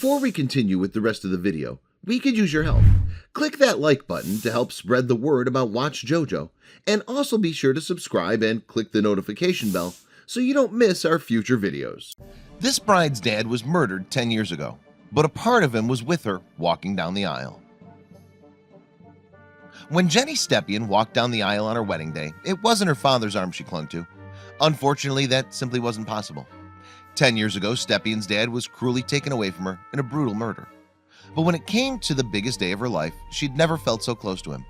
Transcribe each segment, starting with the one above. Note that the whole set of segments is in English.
Before we continue with the rest of the video, we could use your help. Click that like button to help spread the word about watchJojo, and also be sure to subscribe and click the notification bell so you don't miss our future videos. This bride's dad was murdered 10 years ago, but a part of him was with her walking down the aisle. When Jeni Stepien walked down the aisle on her wedding day, it wasn't her father's arm she clung to. Unfortunately, that simply wasn't possible. 10 years ago, Stepien's dad was cruelly taken away from her in a brutal murder. But when it came to the biggest day of her life, she'd never felt so close to him.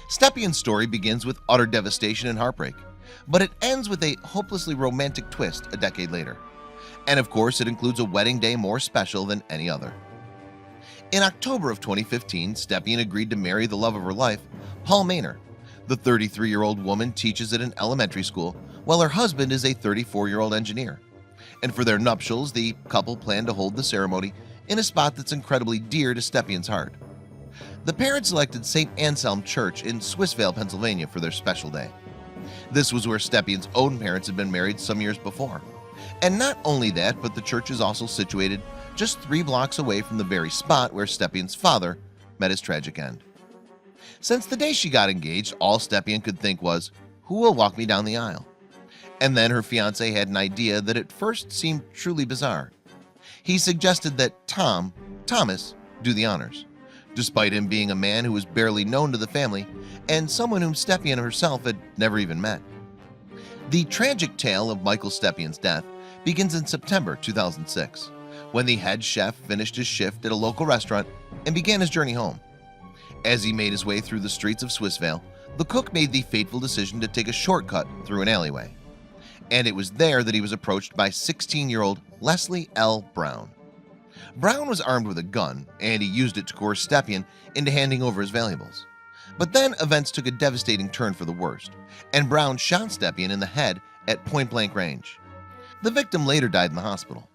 Stepien's story begins with utter devastation and heartbreak, but it ends with a hopelessly romantic twist a decade later. And of course, it includes a wedding day more special than any other. In October of 2015, Stepien agreed to marry the love of her life, Paul Maenner. The 33-year-old woman teaches at an elementary school, while her husband is a 34-year-old engineer. And for their nuptials, the couple planned to hold the ceremony in a spot that's incredibly dear to Stepien's heart. The parents selected St. Anselm Church in Swissvale, Pennsylvania for their special day. This was where Stepien's own parents had been married some years before. And not only that, but the church is also situated just 3 blocks away from the very spot where Stepien's father met his tragic end. Since the day she got engaged, all Stepien could think was, who will walk me down the aisle? And then her fiancé had an idea that at first seemed truly bizarre. He suggested that Thomas, do the honors, despite him being a man who was barely known to the family and someone whom Stepien herself had never even met. The tragic tale of Michael Stepien's death begins in September 2006, when the head chef finished his shift at a local restaurant and began his journey home. As he made his way through the streets of Swissvale, the cook made the fateful decision to take a shortcut through an alleyway. And it was there that he was approached by 16-year-old Leslie L. Brown. Brown was armed with a gun, and he used it to coerce Stepien into handing over his valuables. But then events took a devastating turn for the worst, and Brown shot Stepien in the head at point-blank range. The victim later died in the hospital.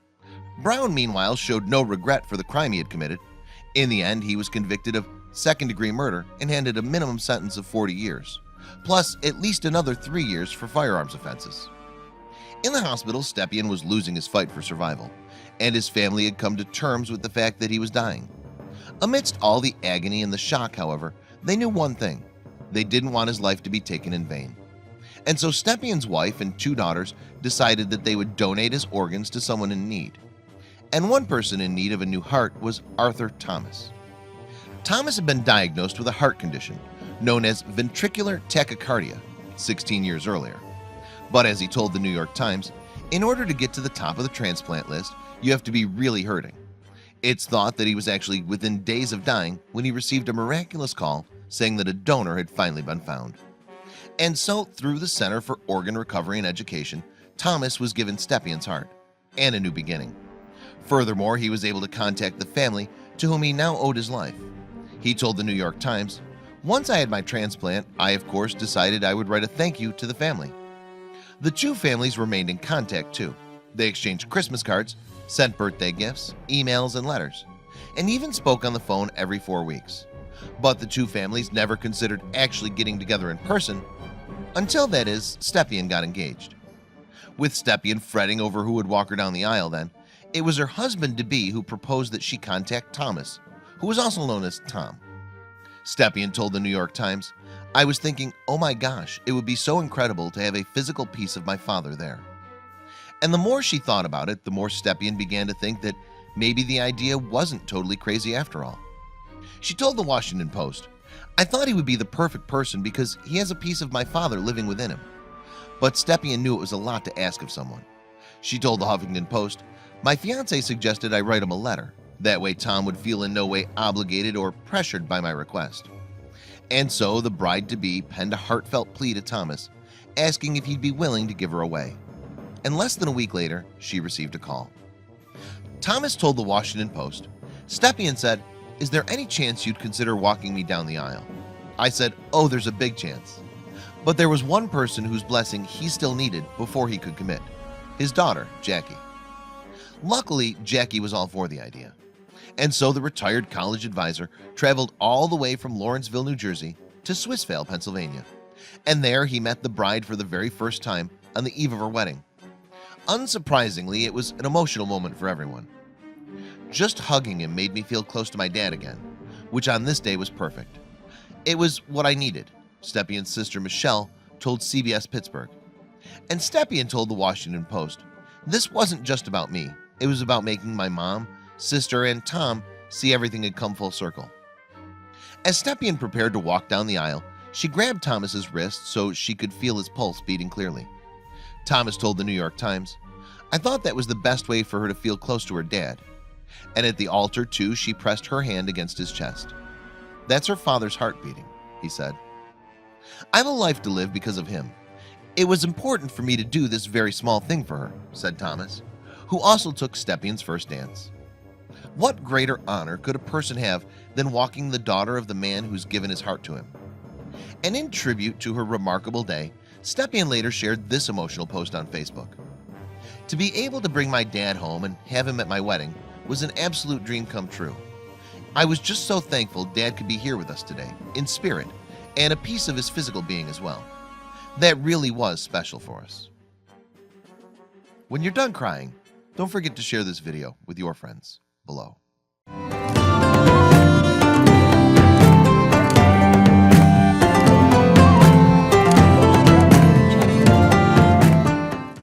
Brown, meanwhile, showed no regret for the crime he had committed. In the end, he was convicted of second-degree murder and handed a minimum sentence of 40 years, plus at least another 3 years for firearms offenses. In the hospital, Stepien was losing his fight for survival, and his family had come to terms with the fact that he was dying. Amidst all the agony and the shock, however, they knew one thing: they didn't want his life to be taken in vain. And so Stepien's wife and 2 daughters decided that they would donate his organs to someone in need. And one person in need of a new heart was Arthur Thomas. Thomas had been diagnosed with a heart condition known as ventricular tachycardia 16 years earlier. But as he told the New York Times, in order to get to the top of the transplant list, you have to be really hurting. It's thought that he was actually within days of dying when he received a miraculous call saying that a donor had finally been found. And so, through the Center for Organ Recovery and Education, Thomas was given Stepien's heart and a new beginning. Furthermore, he was able to contact the family to whom he now owed his life. He told the New York Times, "Once I had my transplant, I of course decided I would write a thank you to the family." The 2 families remained in contact too. They exchanged Christmas cards, sent birthday gifts, emails, and letters, and even spoke on the phone every 4 weeks. But the 2 families never considered actually getting together in person until, that is, Stepien got engaged. With Stepien fretting over who would walk her down the aisle then, it was her husband-to-be who proposed that she contact Thomas, who was also known as Tom. Stepien told the New York Times, "I was thinking, oh my gosh, it would be so incredible to have a physical piece of my father there." And the more she thought about it, the more Stepien began to think that maybe the idea wasn't totally crazy after all. She told the Washington Post, "I thought he would be the perfect person because he has a piece of my father living within him." But Stepien knew it was a lot to ask of someone. She told the Huffington Post, "My fiancé suggested I write him a letter. That way Tom would feel in no way obligated or pressured by my request." And so the bride-to-be penned a heartfelt plea to Thomas, asking if he'd be willing to give her away. And less than a week later, she received a call. Thomas told the Washington Post, "Stepien said, 'Is there any chance you'd consider walking me down the aisle?' I said, 'Oh, there's a big chance.' But there was one person whose blessing he still needed before he could commit: his daughter, Jackie." Luckily, Jackie was all for the idea. And so the retired college advisor traveled all the way from Lawrenceville, New Jersey to Swissvale, Pennsylvania. And there he met the bride for the very first time on the eve of her wedding. Unsurprisingly, it was an emotional moment for everyone. Just hugging him made me feel close to my dad again, which on this day was perfect. It was what I needed, Stepien's sister Michelle told CBS Pittsburgh. And Stepien told the Washington Post, this wasn't just about me. It was about making my mom, sister, and Tom see everything had come full circle. As Stepien prepared to walk down the aisle, she grabbed Thomas's wrist so she could feel his pulse beating clearly. Thomas told the New York Times, I thought that was the best way for her to feel close to her dad. And at the altar too, she pressed her hand against his chest. That's her father's heart beating, he said. I have a life to live because of him. It was important for me to do this very small thing for her, said Thomas, who also took Stepien's first dance. What greater honor could a person have than walking the daughter of the man who's given his heart to him? And in tribute to her remarkable day, Stepien later shared this emotional post on Facebook. To be able to bring my dad home and have him at my wedding was an absolute dream come true. I was just so thankful Dad could be here with us today, in spirit, and a piece of his physical being as well. That really was special for us. When you're done crying, don't forget to share this video with your friends below.